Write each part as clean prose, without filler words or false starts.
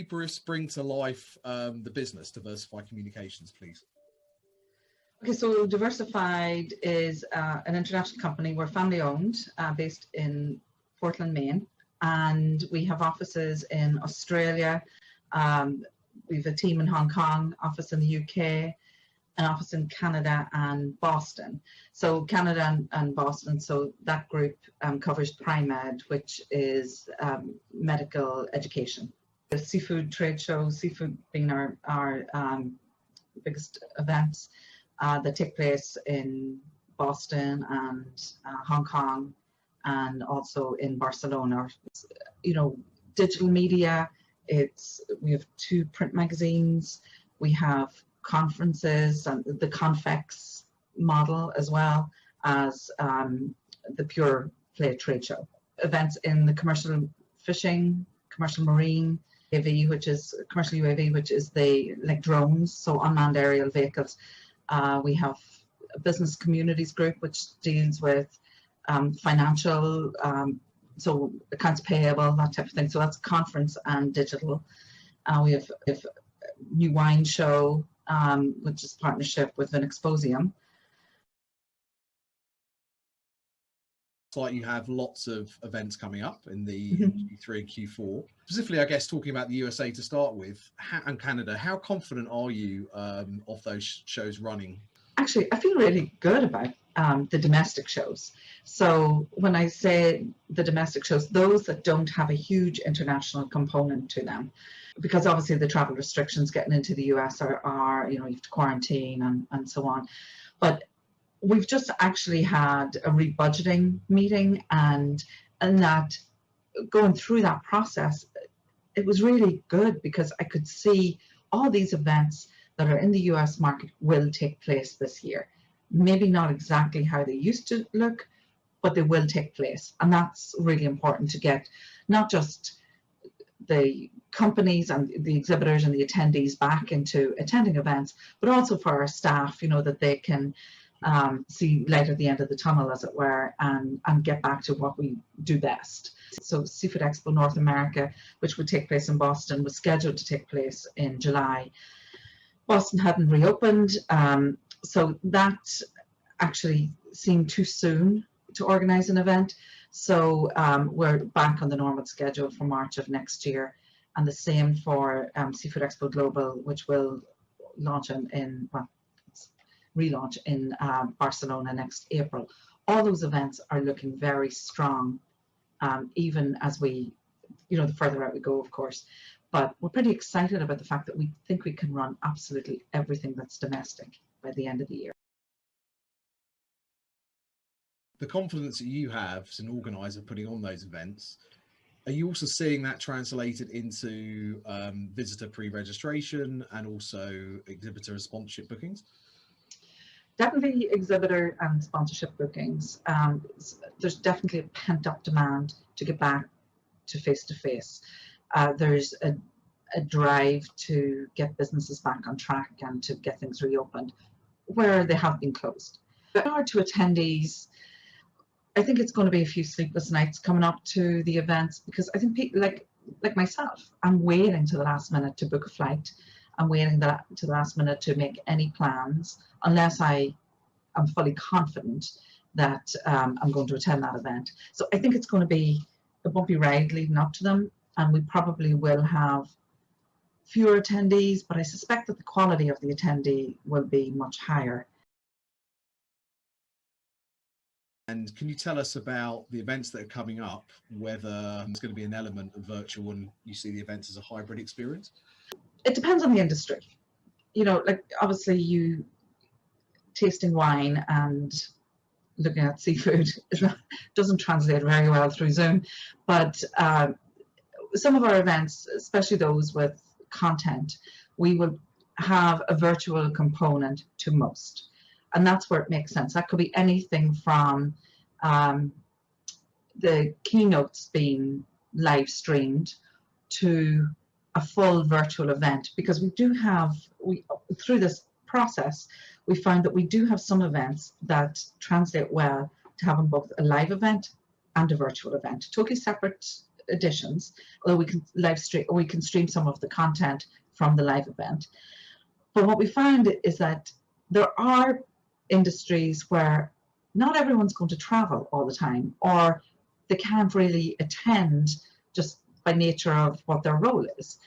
Bruce, bring to life the business Diversified Communications, please. Okay, so Diversified is an international company. We're family owned, based in Portland, Maine, and we have offices in Australia. We have a team in Hong Kong, office in the UK, an office in Canada and Boston. So Canada and Boston, so that group covers Pri-Med, which is medical education. The seafood trade show, seafood being our biggest events that take place in Boston and Hong Kong, and also in Barcelona. You know, digital media, we have 2 print magazines, we have conferences and the Confex model, as well as the pure play trade show. Events in the commercial fishing, commercial marine, UAV, which is commercial UAV, which is like drones, so unmanned aerial vehicles. We have a business communities group which deals with financial, so accounts payable, that type of thing. So that's conference and digital. We have a new wine show, which is partnership with Vinexposium. It's like you have lots of events coming up in the Q3 and Q4. Specifically, I guess, talking about the USA to start with, and Canada, how confident are you of those shows running? Actually, I feel really good about the domestic shows. So when I say the domestic shows, those that don't have a huge international component to them, because obviously the travel restrictions getting into the US are you know, you have to quarantine and so on. But we've just actually had a rebudgeting meeting, and that going through that process, it was really good because I could see all these events that are in the US market will take place this year. Maybe not exactly how they used to look, but they will take place. And that's really important to get not just the companies and the exhibitors and the attendees back into attending events, but also for our staff, you know, that they can see light at the end of the tunnel, as it were, and get back to what we do best. So Seafood Expo North America, which would take place in Boston, was scheduled to take place in July. Boston hadn't reopened, so that actually seemed too soon to organize an event. So we're back on the normal schedule for March of next year, and the same for Seafood Expo Global, which will launch relaunch in Barcelona next April. All those events are looking very strong, even as we, you know, the further out we go, of course. But we're pretty excited about the fact that we think we can run absolutely everything that's domestic by the end of the year. The confidence that you have as an organizer putting on those events, are you also seeing that translated into visitor pre-registration and also exhibitor and sponsorship bookings? Definitely exhibitor and sponsorship bookings. There's definitely a pent-up demand to get back to face-to-face. There's a drive to get businesses back on track and to get things reopened where they have been closed. With regard to attendees, I think it's going to be a few sleepless nights coming up to the events, because I think people like myself, I'm waiting to the last minute to book a flight. I'm waiting to the last minute to make any plans unless I am fully confident that I'm going to attend that event. So I think it's going to be a bumpy ride leading up to them, and we probably will have fewer attendees, but I suspect that the quality of the attendee will be much higher. And can you tell us about the events that are coming up, whether there's going to be an element of virtual and you see the events as a hybrid experience? It depends on the industry. You know, like obviously you tasting wine and looking at seafood doesn't translate very well through Zoom, but some of our events, especially those with content, we will have a virtual component to most. And that's where it makes sense. That could be anything from the keynotes being live streamed to a full virtual event, because we do have, through this process, we found that we do have some events that translate well to having both a live event and a virtual event, totally separate editions, although we can live stream, or we can stream some of the content from the live event. But what we found is that there are industries where not everyone's going to travel all the time, or they can't really attend just by nature of what their role is.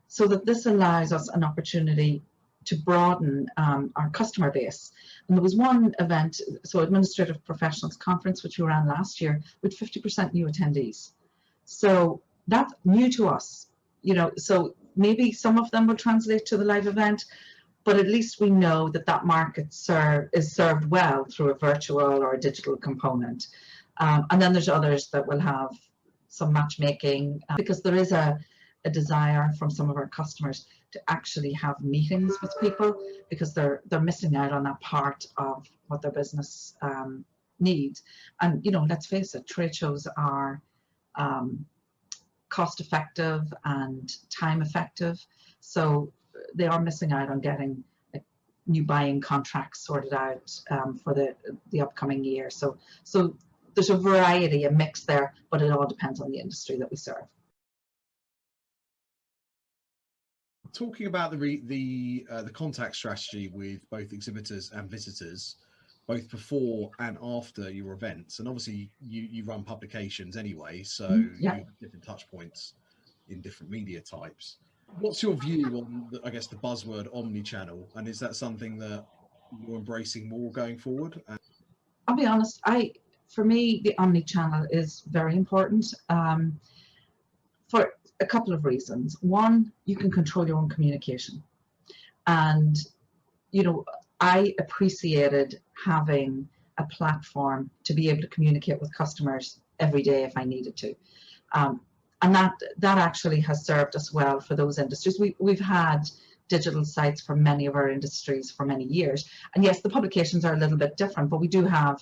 So that this allows us an opportunity to broaden our customer base. And there was one event, so Administrative Professionals Conference, which we ran last year, with 50% new attendees. So that's new to us, you know, so maybe some of them will translate to the live event, but at least we know that that market is served well through a virtual or a digital component. And then there's others that will have some matchmaking, because there is a desire from some of our customers to actually have meetings with people, because they're missing out on that part of what their business needs. And, you know, let's face it, trade shows are cost effective and time effective, so they are missing out on getting new buying contracts sorted out for the upcoming year. So there's a variety, a mix there, but it all depends on the industry that we serve. Talking about the contact strategy with both exhibitors and visitors, both before and after your events, and obviously you run publications anyway, so you have different touch points in different media types. What's your view on, I guess, the buzzword omnichannel, and is that something that you're embracing more going forward? I'll be honest, for me, the omnichannel is very important for a couple of reasons. One, you can control your own communication, and you know, I appreciated having a platform to be able to communicate with customers every day if I needed to. And that actually has served us well for those industries. We've had digital sites for many of our industries for many years. And yes, the publications are a little bit different, but we do have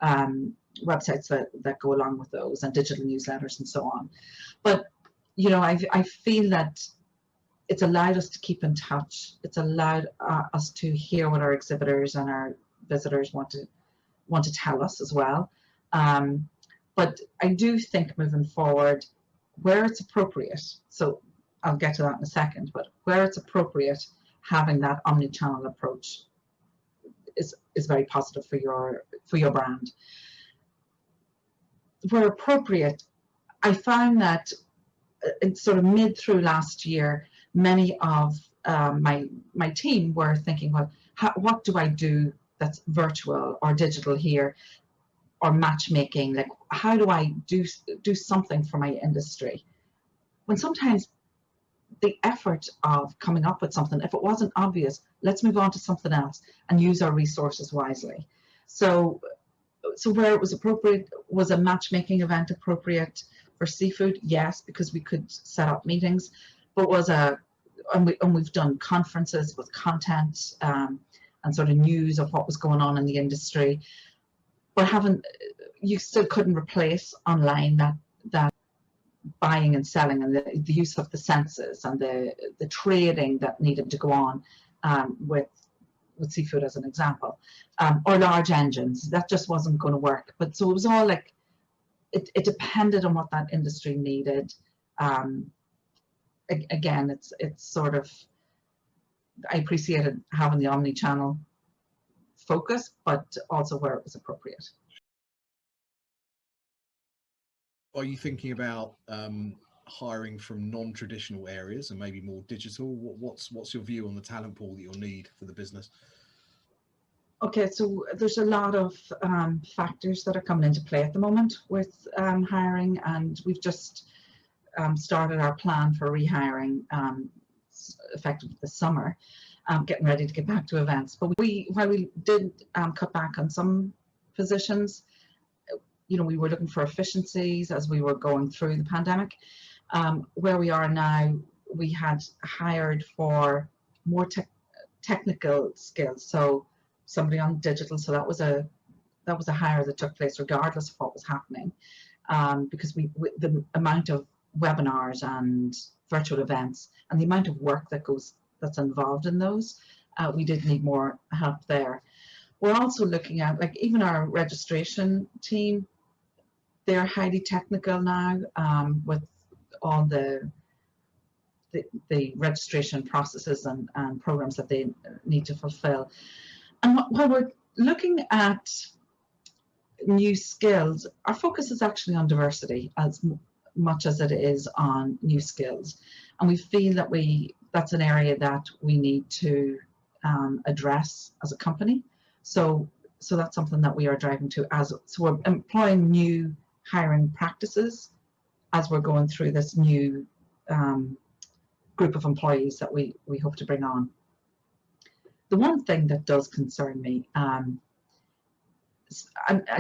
websites that go along with those, and digital newsletters and so on. But, you know, I feel that it's allowed us to keep in touch. It's allowed us to hear what our exhibitors and our visitors want to tell us as well. But I do think moving forward, where it's appropriate, so I'll get to that in a second, but where it's appropriate, having that omnichannel approach is very positive for your brand. Where appropriate, I found that in sort of mid through last year, many of my team were thinking, well, what do I do that's virtual or digital here, or matchmaking? Like, how do I do something for my industry? When sometimes the effort of coming up with something, if it wasn't obvious, let's move on to something else and use our resources wisely. So where it was appropriate, was a matchmaking event appropriate for seafood? Yes, because we could set up meetings. But we've done conferences with content and sort of news of what was going on in the industry. But you still couldn't replace online that buying and selling, and the use of the senses and the trading that needed to go on with seafood as an example, or large engines. That just wasn't going to work. But so it was all like, it depended on what that industry needed. Again, it's sort of, I appreciated having the omni-channel focus, but also where it was appropriate. Are you thinking about hiring from non-traditional areas and maybe more digital? What's your view on the talent pool that you'll need for the business? Okay, so there's a lot of factors that are coming into play at the moment with hiring, and we've just started our plan for rehiring effective this summer, getting ready to get back to events. But while we did cut back on some positions, you know, we were looking for efficiencies as we were going through the pandemic. Where we are now, we had hired for more technical skills. So somebody on digital, so that was a hire that took place regardless of what was happening, because the amount of webinars and virtual events and the amount of work that's involved in those, we did need more help there. We're also looking at, like, even our registration team, they're highly technical now, with all the registration processes and programs that they need to fulfill. And while we're looking at new skills, our focus is actually on diversity as much as it is on new skills. And we feel that that's an area that we need to address as a company. So that's something that we are driving to so we're employing new hiring practices as we're going through this new group of employees that we hope to bring on. The one thing that does concern me, I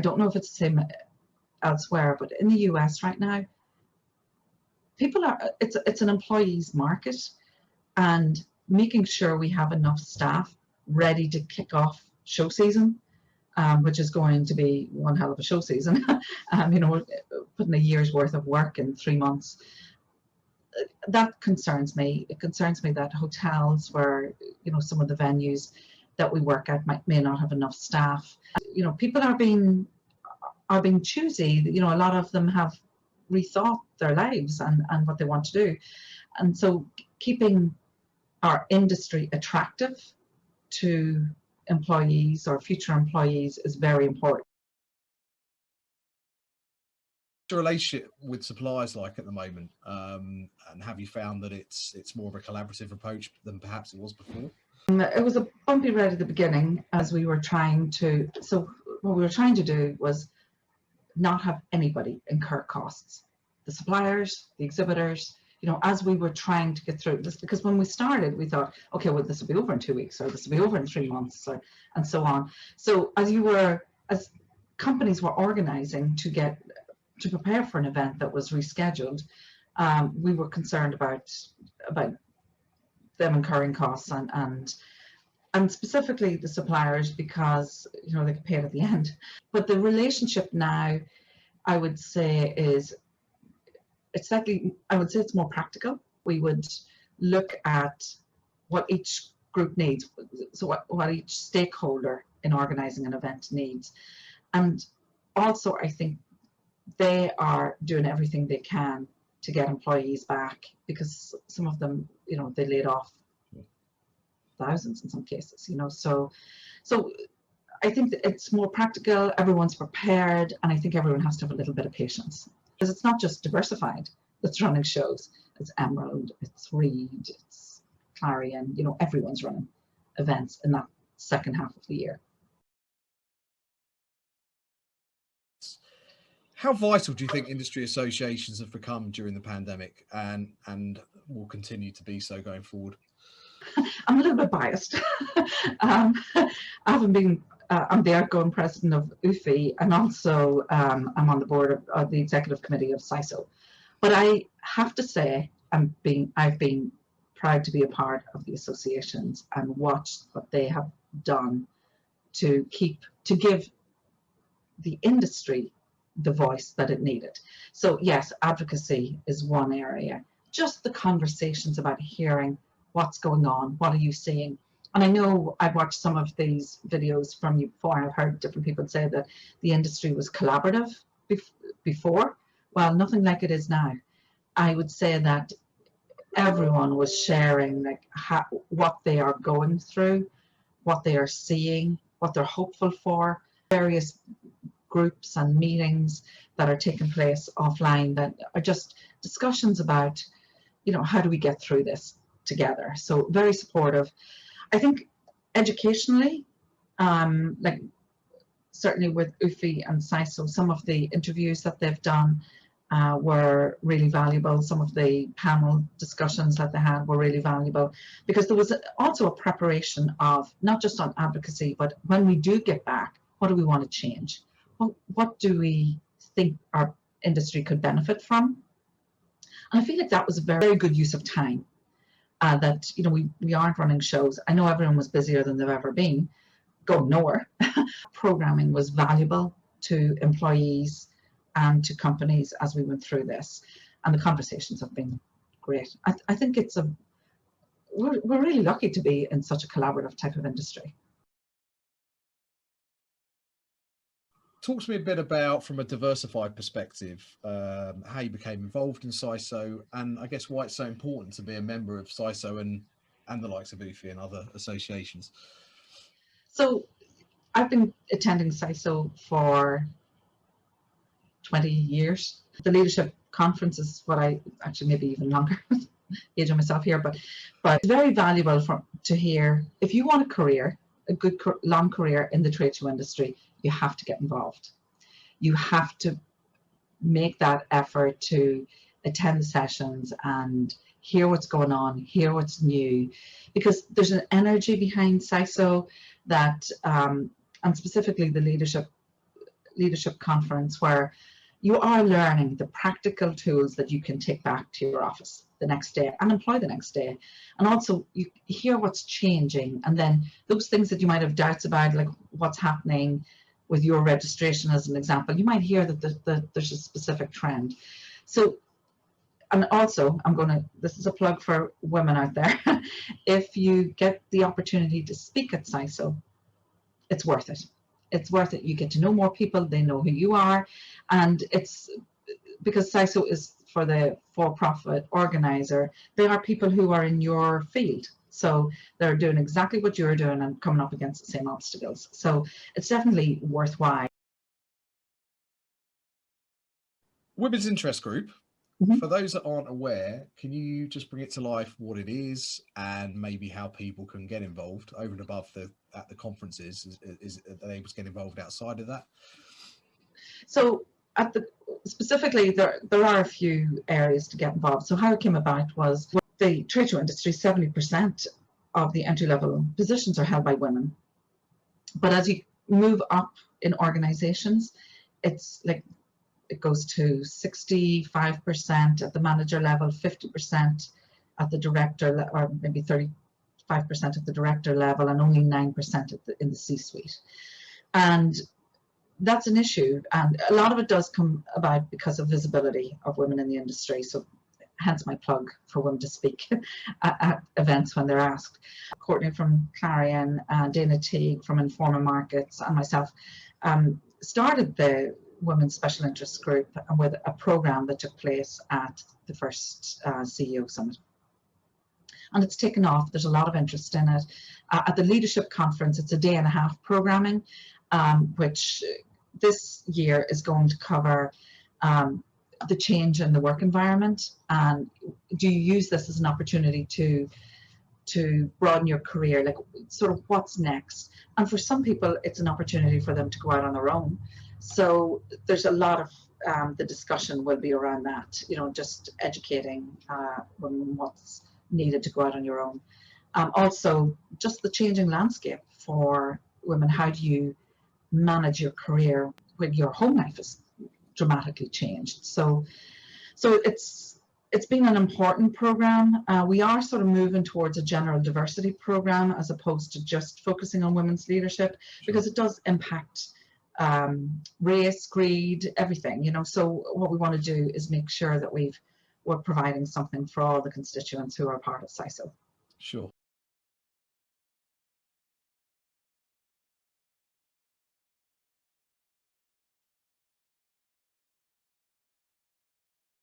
don't know if it's the same elsewhere, but in the US right now, it's an employees market, and making sure we have enough staff ready to kick off show season, which is going to be one hell of a show season. You know, putting a year's worth of work in 3 months. That concerns me. It concerns me that hotels, where, you know, some of the venues that we work at may not have enough staff. You know, people are being choosy. You know, a lot of them have rethought their lives and what they want to do, and so keeping our industry attractive to employees or future employees is very important. Your relationship with suppliers like at the moment, and have you found that it's more of a collaborative approach than perhaps it was before? It was a bumpy ride at the beginning, as we were trying to. So what we were trying to do was not have anybody incur costs. The suppliers, the exhibitors, you know, as we were trying to get through this, because when we started, we thought, okay, well, this will be over in 2 weeks, or this will be over in 3 months, and so on. So as companies were organizing to prepare for an event that was rescheduled, we were concerned about them incurring costs and specifically the suppliers, because, you know, they could pay it at the end. But the relationship now, I would say, it's more practical. We would look at what each group needs, so what each stakeholder in organizing an event needs. And also, I think they are doing everything they can to get employees back, because some of them, you know, they laid off thousands in some cases, you know. So I think that it's more practical, everyone's prepared, and I think everyone has to have a little bit of patience, because it's not just Diversified that's running shows. It's Emerald, it's Reed, it's Clarion, you know, everyone's running events in that second half of the year. How vital do you think industry associations have become during the pandemic, and will continue to be so going forward? I'm a little bit biased. I'm the outgoing president of UFI, and also I'm on the board of the executive committee of CISO. But I have to say, I've been proud to be a part of the associations and watched what they have done to give the industry the voice that it needed. So yes, advocacy is one area. Just the conversations about hearing what's going on, what are you seeing? And I know I've watched some of these videos from you before. I've heard different people say that the industry was collaborative before. Well, nothing like it is now. I would say that everyone was sharing like what they are going through, what they are seeing, what they're hopeful for. Various groups and meetings that are taking place offline that are just discussions about, you know, how do we get through this together. So very supportive. I think educationally, like certainly with UFI and CISO, some of the interviews that they've done were really valuable. Some of the panel discussions that they had were really valuable, because there was also a preparation of not just on advocacy, but when we do get back, what do we want to change? What do we think our industry could benefit from? And I feel like that was a very good use of time. That, you know, we aren't running shows. I know everyone was busier than they've ever been, going nowhere. Programming was valuable to employees and to companies as we went through this, and the conversations have been great. I think we're really lucky to be in such a collaborative type of industry. Talk to me a bit about, from a Diversified perspective, how you became involved in CISO, and I guess why it's so important to be a member of CISO and the likes of UFI and other associations. So I've been attending CISO for 20 years. The leadership conference is what I actually, maybe even longer, aging myself here, but it's very valuable to hear. If you want a career, a good long career in the trade show industry, you have to get involved. You have to make that effort to attend the sessions and hear what's going on, hear what's new, because there's an energy behind CISO that, and specifically the leadership conference, where you are learning the practical tools that you can take back to your office the next day and employ the next day. And also you hear what's changing, and then those things that you might have doubts about, like what's happening with your registration as an example, you might hear that there's a specific trend. So, and also this is a plug for women out there, if you get the opportunity to speak at CISO, it's worth it. It's worth it. You get to know more people, they know who you are, and it's because CISO is for the for-profit organizer. They are people who are in your field, so they're doing exactly what you're doing and coming up against the same obstacles. So it's definitely worthwhile. Women's Interest Group. For those that aren't aware, can you just bring it to life what it is and maybe how people can get involved over and above at the conferences? Are they able to get involved outside of that? So specifically, there are a few areas to get involved. So how it came about was, the trade show industry, 70% of the entry-level positions are held by women. But as you move up in organizations, it's like it goes to 65% at the manager level, 50% at the director, or maybe 35% at the director level, and only 9% in the C-suite. And that's an issue, and a lot of it does come about because of visibility of women in the industry. So hence my plug for women to speak at events when they're asked. Courtney from Clarion, Dana Teague from Informa Markets, and myself started the Women's Special Interest Group with a program that took place at the first CEO Summit. And it's taken off. There's a lot of interest in it. At the Leadership Conference, it's a day-and-a-half programming, which this year is going to cover the change in the work environment, and do you use this as an opportunity to broaden your career, like sort of what's next. And for some people, it's an opportunity for them to go out on their own. So there's a lot of the discussion will be around that, you know, just educating women what's needed to go out on your own. Also, just the changing landscape for women. How do you manage your career when your home life is dramatically changed? So it's been an important program. We are sort of moving towards a general diversity program as opposed to just focusing on women's leadership, because it does impact race, greed, everything, you know. So what we want to do is make sure that we're providing something for all the constituents who are part of CISO. Sure.